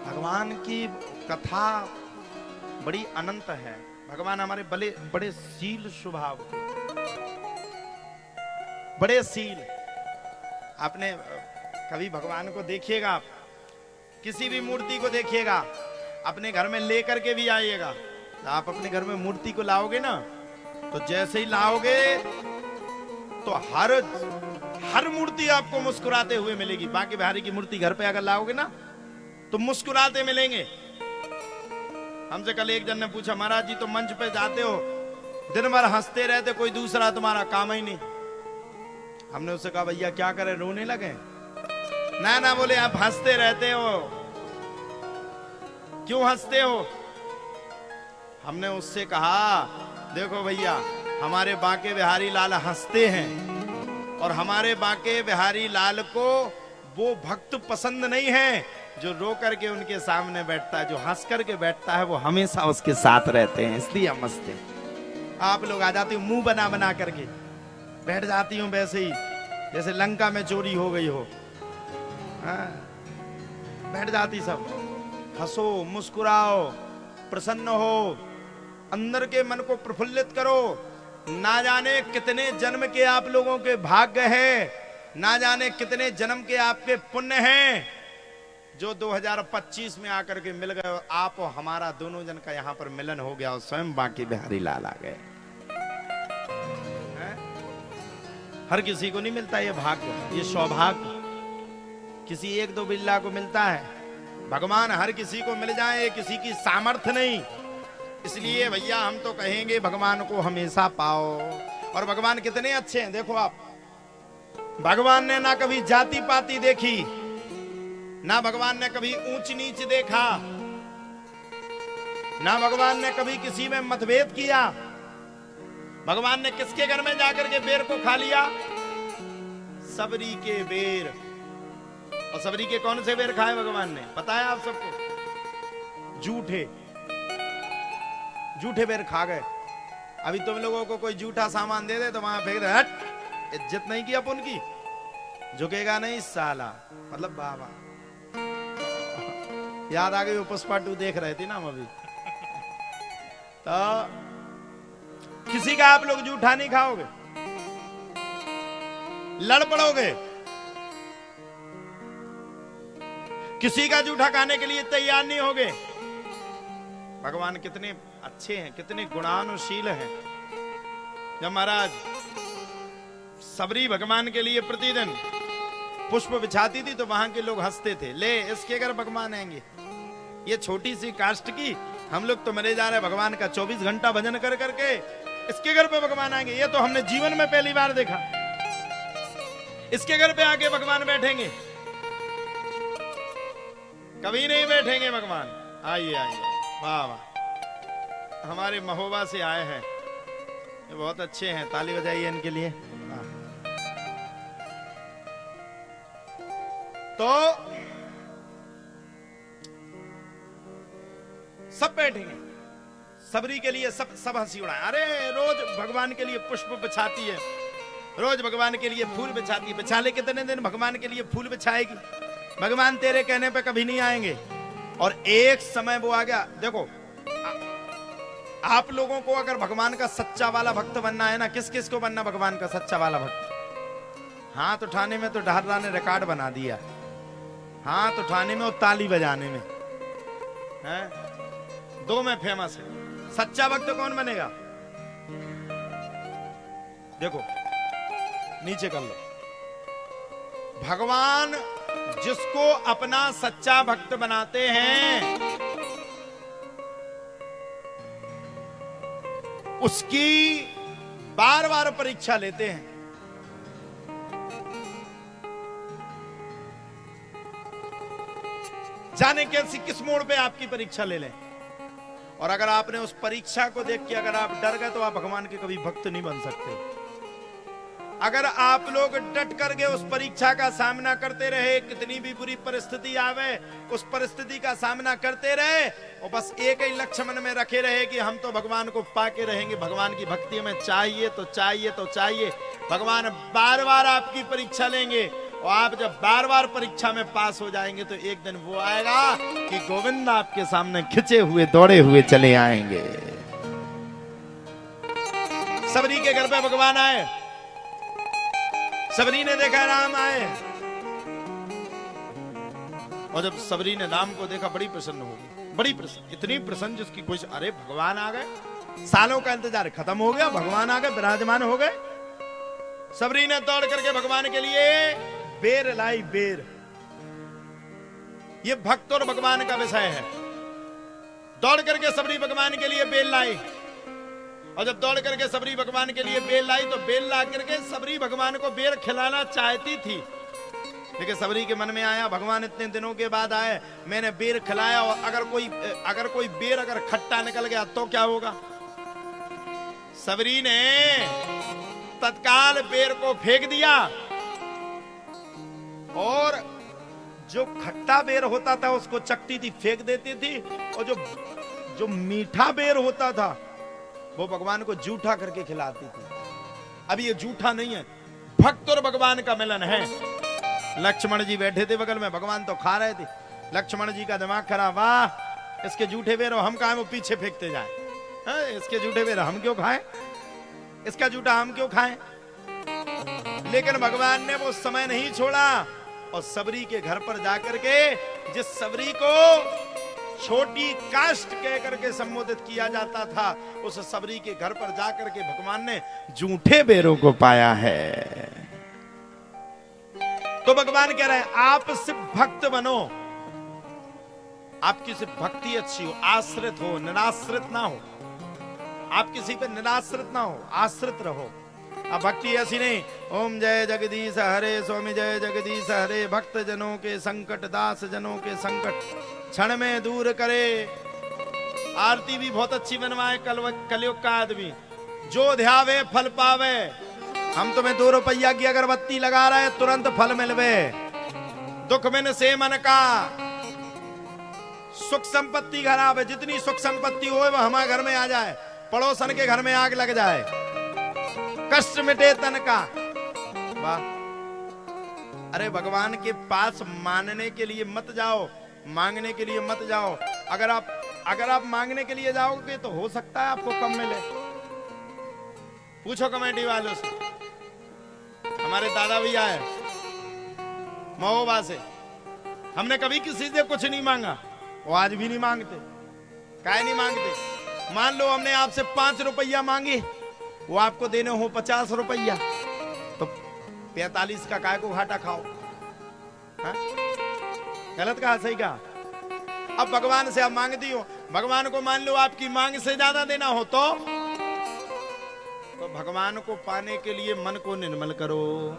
भगवान की कथा बड़ी अनंत है। भगवान हमारे बड़े बड़े शील स्वभाव के, बड़े शील। आपने कभी भगवान को देखिएगा, आप किसी भी मूर्ति को देखिएगा, अपने घर में लेकर के भी आइएगा। आप अपने घर में मूर्ति को लाओगे ना, तो जैसे ही लाओगे तो हर मूर्ति आपको मुस्कुराते हुए मिलेगी। बांके बिहारी की मूर्ति घर पे अगर लाओगे ना तो मुस्कुराते मिलेंगे। हमसे कल एक जन ने पूछा, महाराज जी तो मंच पे जाते हो, दिन भर हंसते रहते, कोई दूसरा तुम्हारा काम ही नहीं। हमने उससे कहा, भैया क्या करें, रोने लगे? ना ना, बोले आप हंसते रहते हो, क्यों हंसते हो? हमने उससे कहा, देखो भैया, हमारे बांके बिहारी लाल हंसते हैं, और हमारे बांके बिहारी लाल को वो भक्त पसंद नहीं है जो रो करके उनके सामने बैठता है। जो हंस करके बैठता है वो हमेशा उसके साथ रहते हैं, इसलिए हम हंसते हैं। आप लोग आ जाती हो मुंह बना बना करके बैठ जाती हूं, वैसे ही जैसे लंका में चोरी हो गई हो। बैठ जाती सब। हंसो, मुस्कुराओ, प्रसन्न हो, अंदर के मन को प्रफुल्लित करो। ना जाने कितने जन्म के आप लोगों के भाग्य हैं, ना जाने कितने जन्म के आपके पुण्य हैं, जो 2025 में आकर के मिल गए। आप और हमारा दोनों जन का यहां पर मिलन हो गया और स्वयं बांके बिहारी लाल आ गए। हर किसी को नहीं मिलता ये भाग्य, ये सौभाग्य किसी एक दो बिल्ला को मिलता है। भगवान हर किसी को मिल जाए, किसी की सामर्थ्य नहीं। इसलिए भैया हम तो कहेंगे भगवान को हमेशा पाओ। और भगवान कितने अच्छे हैं, देखो आप। भगवान ने ना कभी जाति पाति देखी, ना भगवान ने कभी ऊंच नीच देखा, ना भगवान ने कभी किसी में मतभेद किया। भगवान ने किसके घर में जाकर के बेर को खा लिया? सबरी के बेर। और सबरी के कौन से बेर खाए भगवान ने, पता है आप सबको? झूठे झूठे बेर खा गए। अभी तुम लोगों को कोई झूठा सामान दे दे तो वहां फेंक दे, हट, इज्जत नहीं की अपन की, झुकेगा नहीं साला, मतलब बाबा। याद आ गई वो पुष्पा 2 देख रहे थे ना हम अभी। तो किसी का आप लोग जूठा नहीं खाओगे, लड़ पड़ोगे। किसी का जूठा खाने के लिए तैयार नहीं होगे। भगवान कितने अच्छे हैं, कितने गुणानुशील हैं। जब महाराज सबरी भगवान के लिए प्रतिदिन पुष्प बिछाती थी तो वहां के लोग हंसते थे, ले इसके घर भगवान आएंगे, ये छोटी सी कास्ट की, हम लोग तो मरे जा रहे भगवान का 24 घंटा भजन कर करके, इसके घर पे भगवान आएंगे। ये तो हमने जीवन में पहली बार देखा, इसके घर पे आके भगवान बैठेंगे। कभी नहीं बैठेंगे भगवान। आइए आइए, वाह वाह, हमारे महोबा से आए हैं, ये बहुत अच्छे हैं, ताली बजाइए इनके लिए। तो सब बैठेंगे सबरी के लिए, सब हंसी उड़ाए। अरे रोज भगवान के लिए पुष्प बिछाती है, रोज भगवान के लिए फूल बिछाती है। बिछा ले कितने दिन भगवान के लिए फूल बिछाएगी? भगवान तेरे कहने पे कभी नहीं आएंगे। और एक समय वो आ गया। देखो आप लोगों को अगर भगवान का सच्चा वाला भक्त बनना है ना, किस किस को बनना भगवान का सच्चा वाला भक्त? हाथ उठाने में तो ढालरा ने रिकॉर्ड बना दिया, हाथ उठाने में और ताली बजाने में है, 2 में फेमस है। सच्चा भक्त कौन बनेगा? देखो नीचे कर लो। भगवान जिसको अपना सच्चा भक्त बनाते हैं उसकी बार बार परीक्षा लेते हैं। जाने कैसी किस मोड़ पे आपकी परीक्षा ले लें। और अगर आपने उस परीक्षा को देख के अगर आप डर गए तो आप भगवान के कभी भक्त नहीं बन सकते। अगर आप लोग डट करके उस परीक्षा का सामना करते रहे, कितनी भी बुरी परिस्थिति आवे उस परिस्थिति का सामना करते रहे और बस एक ही लक्ष्य मन में रखे रहे कि हम तो भगवान को पाके रहेंगे, भगवान की भक्ति हमें चाहिए तो चाहिए तो चाहिए। भगवान बार बार आपकी परीक्षा लेंगे और आप जब बार बार परीक्षा में पास हो जाएंगे तो एक दिन वो आएगा कि गोविंद आपके सामने खिंचे हुए दौड़े हुए चले आएंगे। सबरी के घर पे भगवान आए, सबरी ने देखा राम आए, और जब सबरी ने राम को देखा बड़ी प्रसन्न हो गई, बड़ी प्रसन्न, इतनी प्रसन्न जिसकी कोई, अरे भगवान आ गए, सालों का इंतजार खत्म हो गया, भगवान आ गए, विराजमान हो गए। सबरी ने दौड़ करके भगवान के लिए बेर लाई, बेर। ये भक्त और भगवान का विषय है। दौड़ करके सबरी भगवान के लिए बेल लाई, और जब दौड़ करके सबरी भगवान के लिए बेल लाई तो बेल ला करके सबरी भगवान को बेर खिलाना चाहती थी, लेकिन सबरी के मन में आया भगवान इतने दिनों के बाद आए, मैंने बेर खिलाया और अगर कोई बेर अगर खट्टा निकल गया तो क्या होगा। सबरी ने तत्काल बेर को फेंक दिया, और जो खट्टा बेर होता था उसको चकती थी, फेंक देती थी, और जो मीठा बेर होता था वो भगवान को जूठा करके खिलाती थी। अब ये जूठा नहीं है, भक्त और भगवान का मिलन है। लक्ष्मण जी बैठे थे बगल में, भगवान तो खा रहे थे। लक्ष्मण जी का दिमाग खराब, वाह इसके जूठे बेर हम खाएं, वो पीछे फेंकते जाए, इसके जूठे बेर हम क्यों खाएं, इसका जूठा हम क्यों खाएं। लेकिन भगवान ने वो समय नहीं छोड़ा, और सबरी के घर पर जाकर के जिस सबरी को छोटी काष्ठ कह करके संबोधित किया जाता था, उस सबरी के घर पर जाकर के भगवान ने जूठे बेरों को पाया है। तो भगवान कह रहे हैं आप सिर्फ भक्त बनो, आपकी सिर्फ भक्ति अच्छी हो, आश्रित हो, निराश्रित ना हो, आप किसी पे निराश्रित ना हो, आश्रित रहो। अब भक्ति ऐसी नहीं, ओम जय जगदीश हरे, स्वामी जय जगदीश हरे, भक्त जनों के संकट, दास जनों के संकट क्षण में दूर करे। आरती भी बहुत अच्छी बनवाए कलयुग का आदमी, जो ध्यावे फल पावे। हम तुम्हें 2 रुपया की अगरबत्ती लगा रहे हैं, तुरंत फल मिलवे। दुख में से मन का, सुख संपत्ति खराब है, जितनी सुख संपत्ति हो वह हमारे घर में आ जाए, पड़ोसन के घर में आग लग जाए, कष्ट मिटे तन का। वाह, अरे भगवान के पास मानने के लिए मत जाओ, मांगने के लिए मत जाओ। अगर आप मांगने के लिए जाओगे तो हो सकता है आपको कम मिले। पूछो कमेटी वालों से। हमारे दादा भी आए महोबा से, हमने कभी किसी से कुछ नहीं मांगा, वो आज भी नहीं मांगते। काहे नहीं मांगते? मान लो हमने आपसे 5 रुपया मांगे, वो आपको देने हो 50 रुपया, तो 45 का काय को घाटा खाओ। हा? गलत कहा सही कहा? अब भगवान से आप मांगती हो, भगवान को मान लो आपकी मांग से ज्यादा देना हो तो भगवान को पाने के लिए मन को निर्मल करो।